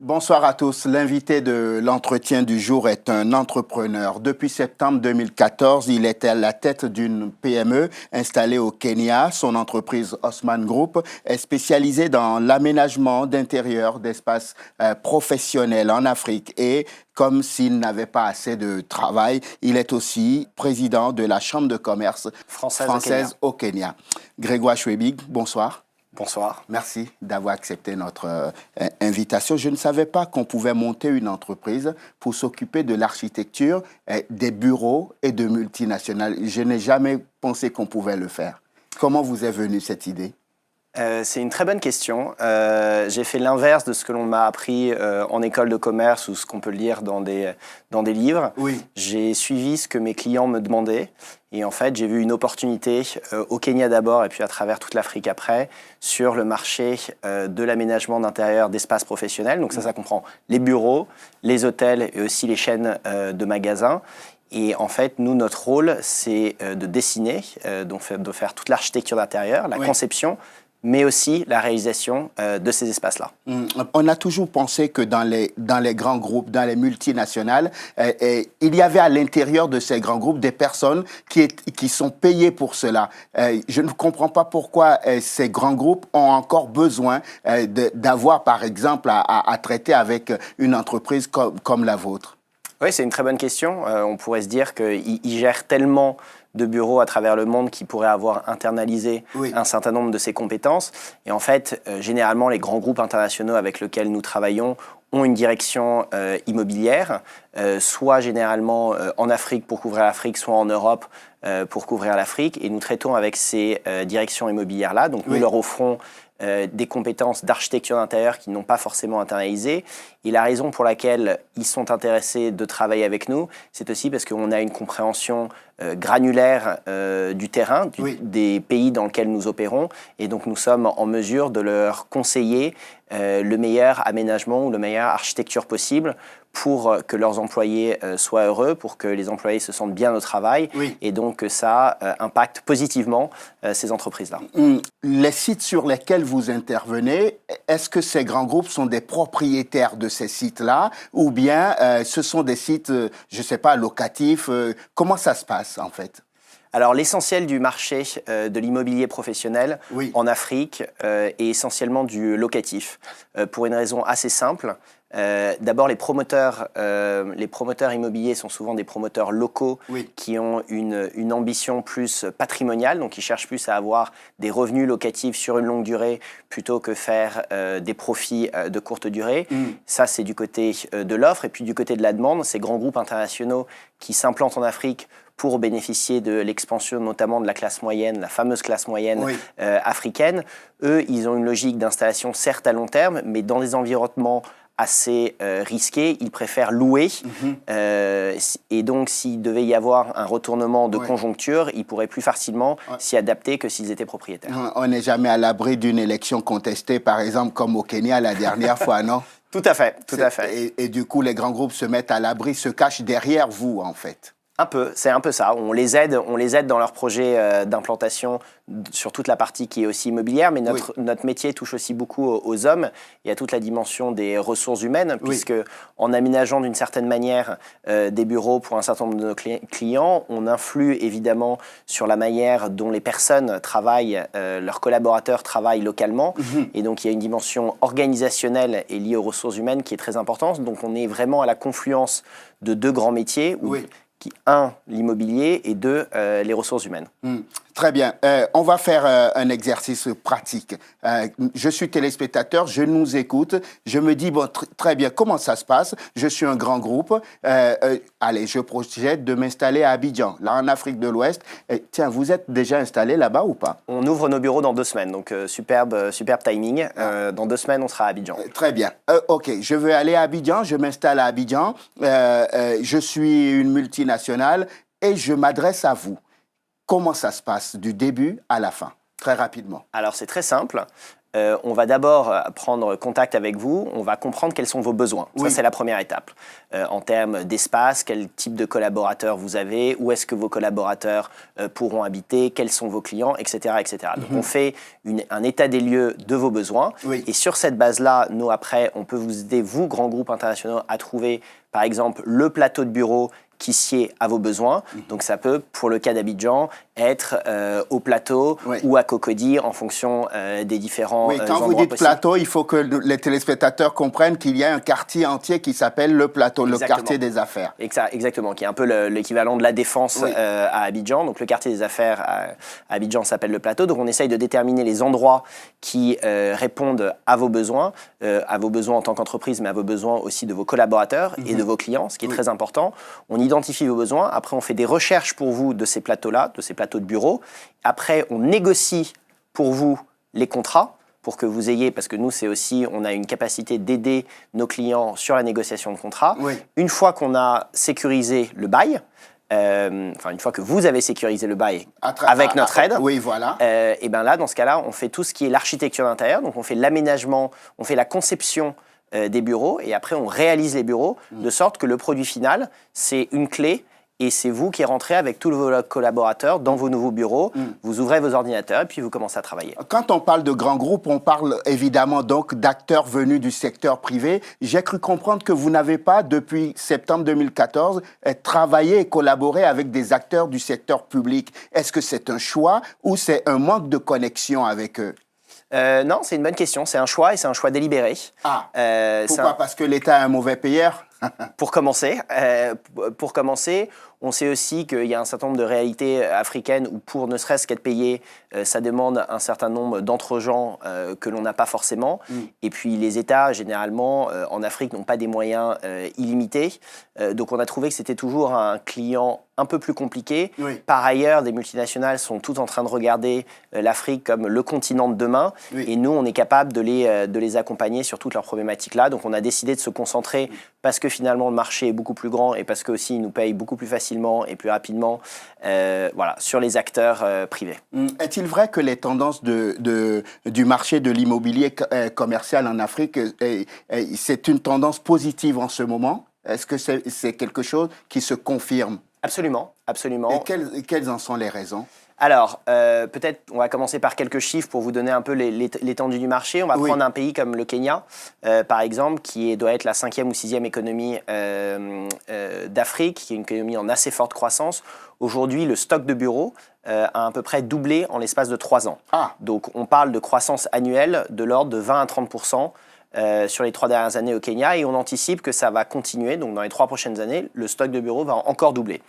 Bonsoir à tous. L'invité de l'entretien du jour est un entrepreneur. Depuis septembre 2014, il était à la tête d'une PME installée au Kenya. Son entreprise Osman Group est spécialisée dans l'aménagement d'intérieur d'espaces professionnels en Afrique. Et comme s'il n'avait pas assez de travail, il est aussi président de la Chambre de commerce française au Kenya. Grégoire Chouebig, bonsoir. Bonsoir. Merci d'avoir accepté notre invitation. Je ne savais pas qu'on pouvait monter une entreprise pour s'occuper de l'architecture, des bureaux et de multinationales. Je n'ai jamais pensé qu'on pouvait le faire. Comment vous est venue cette idée ? C'est une très bonne question. J'ai fait l'inverse de ce que l'on m'a appris en école de commerce ou ce qu'on peut lire dans des livres. Oui. J'ai suivi ce que mes clients me demandaient. Et en fait, j'ai vu une opportunité au Kenya d'abord et puis à travers toute l'Afrique après sur le marché de l'aménagement d'intérieur d'espaces professionnels. Donc ça comprend les bureaux, les hôtels et aussi les chaînes de magasins. Et en fait, nous, notre rôle, c'est de dessiner, donc de faire toute l'architecture d'intérieur, la conception, mais aussi la réalisation de ces espaces-là. On a toujours pensé que dans les grands groupes, dans les multinationales, il y avait à l'intérieur de ces grands groupes des personnes qui sont payées pour cela. Je ne comprends pas pourquoi ces grands groupes ont encore besoin d'avoir, par exemple, à traiter avec une entreprise comme la vôtre. Oui, c'est une très bonne question. On pourrait se dire qu'ils gèrent tellement de bureaux à travers le monde qui pourraient avoir internalisé un certain nombre de ces compétences. Et en fait, généralement, les grands groupes internationaux avec lesquels nous travaillons ont une direction immobilière, soit généralement en Afrique pour couvrir l'Afrique, soit en Europe pour couvrir l'Afrique. Et nous traitons avec ces directions immobilières-là. Donc nous leur offrons des compétences d'architecture d'intérieur qui n'ont pas forcément internalisées. Et la raison pour laquelle ils sont intéressés de travailler avec nous, c'est aussi parce qu'on a une compréhension granulaire du terrain, des pays dans lesquels nous opérons. Et donc nous sommes en mesure de leur conseiller le meilleur aménagement ou la meilleure architecture possible pour que leurs employés soient heureux, pour que les employés se sentent bien au travail, et donc que ça impacte positivement ces entreprises-là. Les sites sur lesquels vous intervenez, est-ce que ces grands groupes sont des propriétaires de ces sites-là, ou bien ce sont des sites, je ne sais pas, locatifs? Comment ça se passe en fait ? Alors l'essentiel du marché de l'immobilier professionnel en Afrique est essentiellement du locatif, pour une raison assez simple. D'abord, les promoteurs immobiliers sont souvent des promoteurs locaux qui ont une ambition plus patrimoniale, donc ils cherchent plus à avoir des revenus locatifs sur une longue durée plutôt que faire des profits de courte durée. Ça, c'est du côté de l'offre. Et puis du côté de la demande, ces grands groupes internationaux qui s'implantent en Afrique pour bénéficier de l'expansion notamment de la classe moyenne, la fameuse classe moyenne africaine. Eux, ils ont une logique d'installation certes à long terme, mais dans des environnements assez risqués, ils préfèrent louer. Et donc, s'il devait y avoir un retournement de conjoncture, ils pourraient plus facilement s'y adapter que s'ils étaient propriétaires. On n'est jamais à l'abri d'une élection contestée, par exemple, comme au Kenya la dernière fois, non ? Tout à fait, tout à fait. Et du coup, les grands groupes se mettent à l'abri, se cachent derrière vous, en fait. Un peu, c'est un peu ça. On les aide dans leur projet d'implantation sur toute la partie qui est aussi immobilière, mais notre métier touche aussi beaucoup aux hommes et à toute la dimension des ressources humaines, puisque en aménageant d'une certaine manière des bureaux pour un certain nombre de nos clients, on influe évidemment sur la manière dont les personnes travaillent, leurs collaborateurs travaillent localement, et donc il y a une dimension organisationnelle et liée aux ressources humaines qui est très importante. Donc on est vraiment à la confluence de deux grands métiers. Un, l'immobilier, et deux, les ressources humaines. Très bien. On va faire un exercice pratique. Je suis téléspectateur, je nous écoute, je me dis, bon, très bien, comment ça se passe ? Je suis un grand groupe. Allez, je projette de m'installer à Abidjan, là en Afrique de l'Ouest. Tiens, vous êtes déjà installé là-bas ou pas ? On ouvre nos bureaux dans 2 semaines, donc superbe timing. Dans 2 semaines, on sera à Abidjan. Très bien. OK, je veux aller à Abidjan, je m'installe à Abidjan. Je suis une multinationale et je m'adresse à vous. Comment ça se passe du début à la fin, très rapidement? Alors, c'est très simple. on va d'abord prendre contact avec vous, on va comprendre quels sont vos besoins. Oui. Ça, c'est la première étape. En termes d'espace, quel type de collaborateurs vous avez, où est-ce que vos collaborateurs pourront habiter, quels sont vos clients, etc. etc. Donc, on fait un état des lieux de vos besoins. Oui. Et sur cette base-là, nous, après, on peut vous aider, vous, grands groupes internationaux, à trouver, par exemple, le plateau de bureau qui sied à vos besoins. Donc ça peut, pour le cas d'Abidjan, être au plateau ou à Cocody en fonction des différents endroits possibles. Quand vous dites plateau, il faut que les téléspectateurs comprennent qu'il y a un quartier entier qui s'appelle le plateau, le quartier des affaires. Exactement, qui est un peu l'équivalent de la Défense à Abidjan. Donc le quartier des affaires à Abidjan s'appelle le plateau. Donc on essaye de déterminer les endroits qui répondent à vos besoins en tant qu'entreprise, mais à vos besoins aussi de vos collaborateurs et de vos clients, ce qui est très important. On identifie vos besoins. Après, on fait des recherches pour vous de ces plateaux-là, de ces plateaux de bureau. Après, on négocie pour vous les contrats pour que vous ayez, parce que nous, c'est aussi, on a une capacité d'aider nos clients sur la négociation de contrats. Oui. Une fois qu'on a sécurisé le bail, une fois que vous avez sécurisé le bail avec notre aide, voilà. Et bien là, dans ce cas-là, on fait tout ce qui est l'architecture d'intérieur. Donc, on fait l'aménagement, on fait la conception des bureaux et après on réalise les bureaux de sorte que le produit final, c'est une clé et c'est vous qui rentrez avec tous vos collaborateurs dans vos nouveaux bureaux, vous ouvrez vos ordinateurs et puis vous commencez à travailler. Quand on parle de grands groupes, on parle évidemment donc d'acteurs venus du secteur privé. J'ai cru comprendre que vous n'avez pas, depuis septembre 2014, travaillé et collaboré avec des acteurs du secteur public. Est-ce que c'est un choix ou c'est un manque de connexion avec eux ? Non, c'est une bonne question. C'est un choix et c'est un choix délibéré. Pourquoi ? Parce que l'État est un mauvais payeur ? Pour commencer, on sait aussi qu'il y a un certain nombre de réalités africaines où pour ne serait-ce qu'être payé, ça demande un certain nombre d'entre-gens que l'on n'a pas forcément. Et puis les États, généralement, en Afrique, n'ont pas des moyens illimités. Donc on a trouvé que c'était toujours un client un peu plus compliqué. Oui. Par ailleurs, des multinationales sont toutes en train de regarder l'Afrique comme le continent de demain. Oui. Et nous, on est capable de les accompagner sur toutes leurs problématiques-là. Donc on a décidé de se concentrer parce que finalement le marché est beaucoup plus grand et parce qu'aussi ils nous payent beaucoup plus facilement et plus rapidement sur les acteurs privés. Est-il vrai que les tendances du marché de l'immobilier commercial en Afrique, c'est une tendance positive en ce moment ? Est-ce que c'est quelque chose qui se confirme ? Absolument, absolument. Et quelles en sont les raisons ? Alors, peut-être on va commencer par quelques chiffres pour vous donner un peu l'étendue du marché. On va prendre un pays comme le Kenya, par exemple, qui doit être la 5e ou 6e économie d'Afrique, qui est une économie en assez forte croissance. Aujourd'hui, le stock de bureaux a à peu près doublé en l'espace de 3 ans. Donc, on parle de croissance annuelle de l'ordre de 20 à 30%. Sur les 3 dernières années au Kenya et on anticipe que ça va continuer. Donc dans les 3 prochaines années, le stock de bureaux va encore doubler.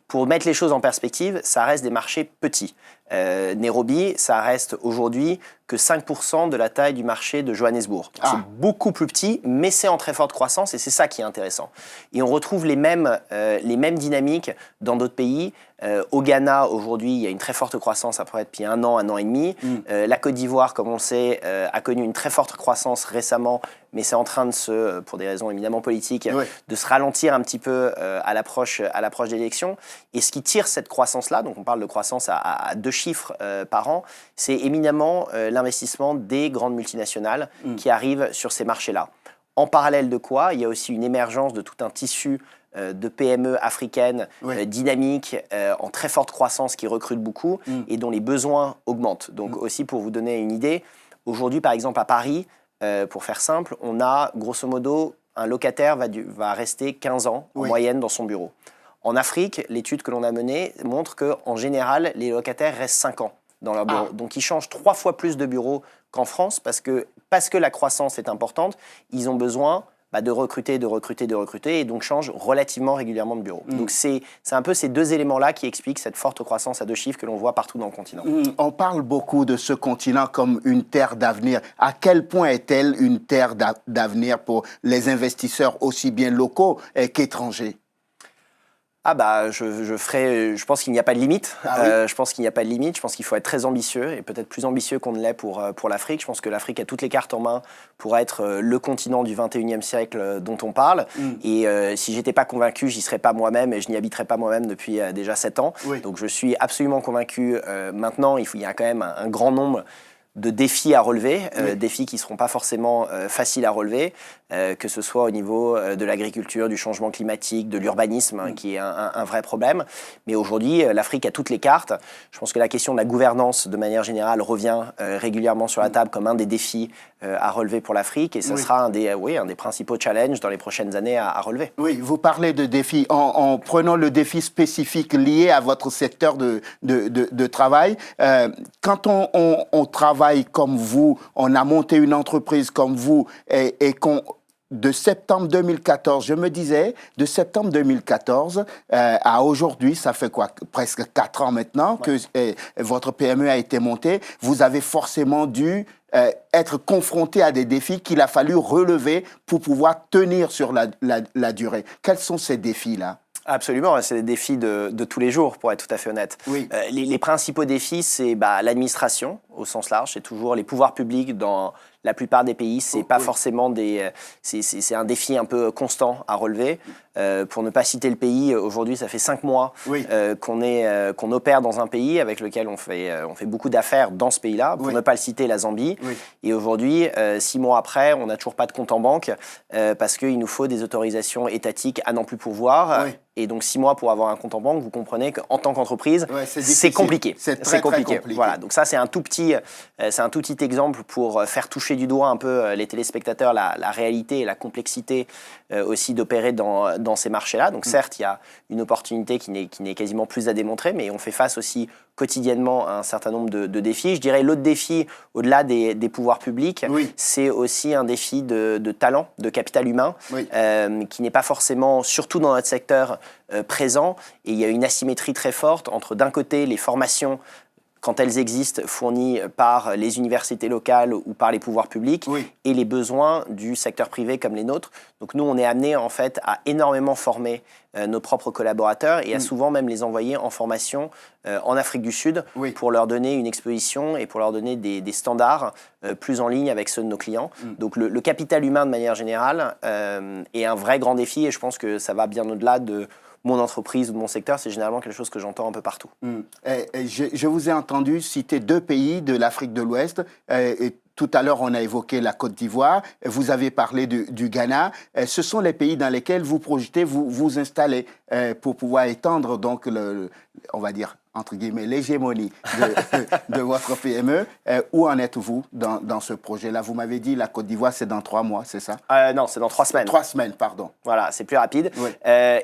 Pour mettre les choses en perspective, ça reste des marchés petits. Nairobi, ça reste aujourd'hui que 5% de la taille du marché de Johannesburg. C'est beaucoup plus petit, mais c'est en très forte croissance et c'est ça qui est intéressant. Et on retrouve les mêmes dynamiques dans d'autres pays. Au Ghana, aujourd'hui, il y a une très forte croissance à peu près depuis 1 an et demi. La Côte d'Ivoire, comme on le sait, a connu une très forte croissance récemment, mais c'est en train de pour des raisons éminemment politiques, de se ralentir un petit peu à l'approche des élections. Et ce qui tire cette croissance-là, donc on parle de croissance à 2 chiffres par an, c'est éminemment l'investissement des grandes multinationales qui arrivent sur ces marchés-là. En parallèle de quoi, il y a aussi une émergence de tout un tissu de PME africaines dynamiques, en très forte croissance, qui recrutent beaucoup et dont les besoins augmentent. Donc aussi, pour vous donner une idée, aujourd'hui, par exemple, à Paris, pour faire simple, on a grosso modo, un locataire va rester 15 ans en moyenne dans son bureau. En Afrique, l'étude que l'on a menée montre qu'en général, les locataires restent 5 ans dans leur bureau. Donc ils changent 3 fois plus de bureaux qu'en France parce que la croissance est importante, ils ont besoin de recruter et donc changent relativement régulièrement de bureaux. Donc c'est un peu ces 2 éléments-là qui expliquent cette forte croissance à 2 chiffres que l'on voit partout dans le continent. On parle beaucoup de ce continent comme une terre d'avenir. À quel point est-elle une terre d'avenir pour les investisseurs aussi bien locaux qu'étrangers ? Je pense qu'il n'y a pas de limite. Je pense qu'il n'y a pas de limite. Je pense qu'il faut être très ambitieux et peut-être plus ambitieux qu'on ne l'est pour l'Afrique. Je pense que l'Afrique a toutes les cartes en main pour être le continent du 21e siècle dont on parle. Et si j'étais pas convaincu, j'y serais pas moi-même et je n'y habiterais pas moi-même depuis déjà 7 ans. Donc je suis absolument convaincu. Maintenant, il y a quand même un grand nombre de défis à relever, défis qui ne seront pas forcément faciles à relever, que ce soit au niveau de l'agriculture, du changement climatique, de l'urbanisme, qui est un vrai problème. Mais aujourd'hui, l'Afrique a toutes les cartes. Je pense que la question de la gouvernance, de manière générale, revient régulièrement sur la table comme un des défis à relever pour l'Afrique. Et ce sera un des principaux challenges dans les prochaines années à relever. Oui, vous parlez de défis. En prenant le défi spécifique lié à votre secteur de travail, quand on travaille comme vous, on a monté une entreprise comme vous et qu'on... De septembre 2014, je me disais, de septembre 2014 à aujourd'hui, ça fait quoi, presque 4 ans maintenant que votre PME a été montée. Vous avez forcément dû être confronté à des défis qu'il a fallu relever pour pouvoir tenir sur la durée. Quels sont ces défis-là ? Absolument, c'est des défis de tous les jours, pour être tout à fait honnête. Oui. Les principaux défis, c'est l'administration, au sens large, c'est toujours les pouvoirs publics dans la plupart des pays, c'est pas forcément c'est un défi un peu constant à relever. Pour ne pas citer le pays, aujourd'hui, ça fait 5 mois qu'on opère dans un pays avec lequel on fait beaucoup d'affaires dans ce pays-là. Pour ne pas le citer, la Zambie. Oui. Et aujourd'hui, 6 mois après, on n'a toujours pas de compte en banque parce qu'il nous faut des autorisations étatiques à n'en plus pouvoir. Oui. Et donc 6 mois pour avoir un compte en banque, vous comprenez qu'en tant qu'entreprise, c'est compliqué. C'est très compliqué. Voilà, donc ça c'est un tout petit exemple pour faire toucher du doigt un peu les téléspectateurs la réalité et la complexité aussi d'opérer dans ces marchés-là. Donc certes, il y a une opportunité qui n'est quasiment plus à démontrer, mais on fait face aussi quotidiennement à un certain nombre de défis. Je dirais l'autre défi, au-delà des pouvoirs publics, c'est aussi un défi de talent, de capital humain, qui n'est pas forcément, surtout dans notre secteur, présent. Et il y a une asymétrie très forte entre, d'un côté, les formations, quand elles existent, fournies par les universités locales ou par les pouvoirs publics, et les besoins du secteur privé comme les nôtres. Donc nous, on est amenés en fait à énormément former nos propres collaborateurs et à souvent même les envoyer en formation en Afrique du Sud pour leur donner une exposition et pour leur donner des standards plus en ligne avec ceux de nos clients. Donc le capital humain de manière générale est un vrai grand défi et je pense que ça va bien au-delà de mon entreprise ou de mon secteur, c'est généralement quelque chose que j'entends un peu partout. Je vous ai entendu citer 2 pays de l'Afrique de l'Ouest. Tout à l'heure, on a évoqué la Côte d'Ivoire. Vous avez parlé du Ghana. Ce sont les pays dans lesquels vous projetez vous installer pour pouvoir étendre, donc, on va dire, entre guillemets, l'hégémonie de votre PME. Où en êtes-vous dans ce projet-là? Vous m'avez dit la Côte d'Ivoire, c'est dans 3 mois, c'est ça? Non, c'est dans 3 semaines. 3 semaines, pardon. Voilà, c'est plus rapide. Oui.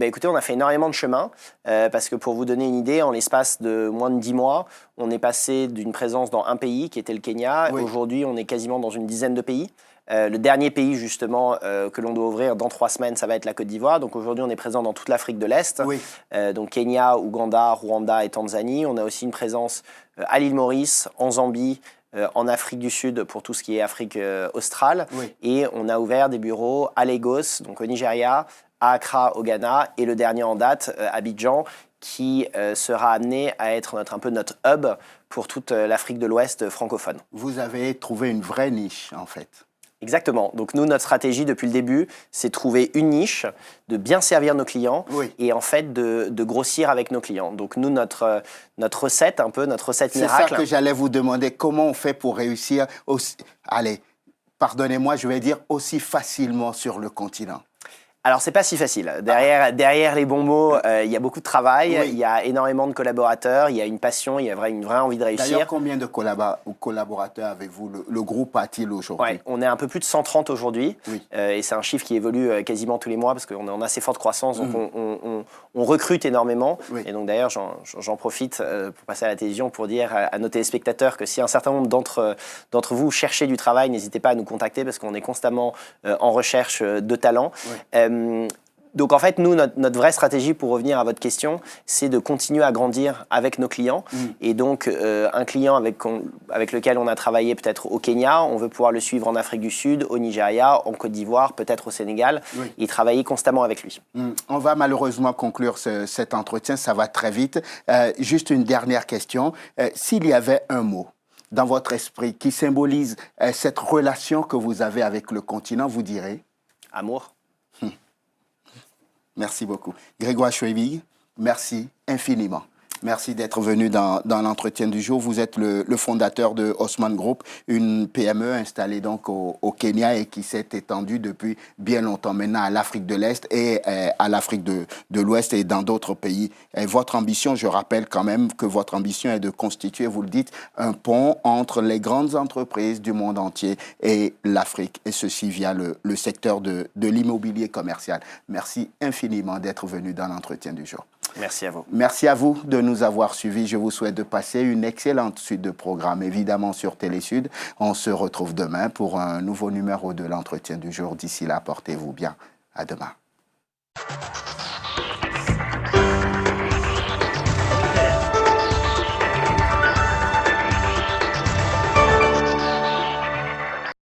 Écoutez, on a fait énormément de chemin parce que pour vous donner une idée, en l'espace de moins de 10 mois, on est passé d'une présence dans un pays qui était le Kenya. Aujourd'hui, on est quasiment dans une dizaine de pays. Le dernier pays, justement, que l'on doit ouvrir dans 3 semaines, ça va être la Côte d'Ivoire. Donc aujourd'hui, on est présent dans toute l'Afrique de l'Est. Donc Kenya, Ouganda, Rwanda et Tanzanie. On a aussi une présence à l'île Maurice, en Zambie, en Afrique du Sud pour tout ce qui est Afrique australe. Et on a ouvert des bureaux à Lagos, donc au Nigeria, à Accra, au Ghana, et le dernier en date, Abidjan, qui sera amené à être un peu notre hub pour toute l'Afrique de l'Ouest francophone. Vous avez trouvé une vraie niche, en fait. Exactement. Donc nous, notre stratégie depuis le début, c'est de trouver une niche, de bien servir nos clients et en fait de grossir avec nos clients. Donc nous, notre recette, notre recette miracle... C'est ça que j'allais vous demander. Comment on fait pour réussir aussi... Allez, pardonnez-moi, je vais dire aussi facilement sur le continent? Alors, c'est pas si facile. Derrière les bons mots, il y a beaucoup de travail, il y a énormément de collaborateurs, il y a une passion, il y a une vraie envie de réussir. D'ailleurs, combien de collaborateurs avez-vous? Le groupe a-t-il aujourd'hui? On est un peu plus de 130 aujourd'hui, et c'est un chiffre qui évolue quasiment tous les mois parce qu'on est en assez forte croissance, donc on recrute énormément. Et donc d'ailleurs, j'en profite pour passer à la télévision pour dire à nos téléspectateurs que si un certain nombre d'entre vous cherchez du travail, n'hésitez pas à nous contacter parce qu'on est constamment en recherche de talents. Donc en fait, nous, notre vraie stratégie, pour revenir à votre question, c'est de continuer à grandir avec nos clients. Et donc, un client avec lequel on a travaillé peut-être au Kenya, on veut pouvoir le suivre en Afrique du Sud, au Nigeria, en Côte d'Ivoire, peut-être au Sénégal, et travailler constamment avec lui. On va malheureusement conclure cet entretien, ça va très vite. Juste une dernière question. S'il y avait un mot dans votre esprit qui symbolise cette relation que vous avez avec le continent, vous direz? Amour. Merci beaucoup. Grégoire Choueibig, merci infiniment. Merci d'être venu dans l'entretien du jour. Vous êtes le fondateur de Haussmann Group, une PME installée donc au Kenya et qui s'est étendue depuis bien longtemps maintenant à l'Afrique de l'Est et à l'Afrique de l'Ouest et dans d'autres pays. Et votre ambition, je rappelle quand même que votre ambition est de constituer, vous le dites, un pont entre les grandes entreprises du monde entier et l'Afrique, et ceci via le secteur de l'immobilier commercial. Merci infiniment d'être venu dans l'entretien du jour. Merci à vous. Merci à vous de nous avoir suivis. Je vous souhaite de passer une excellente suite de programmes, évidemment sur Télésud. On se retrouve demain pour un nouveau numéro de l'entretien du jour. D'ici là, portez-vous bien. À demain.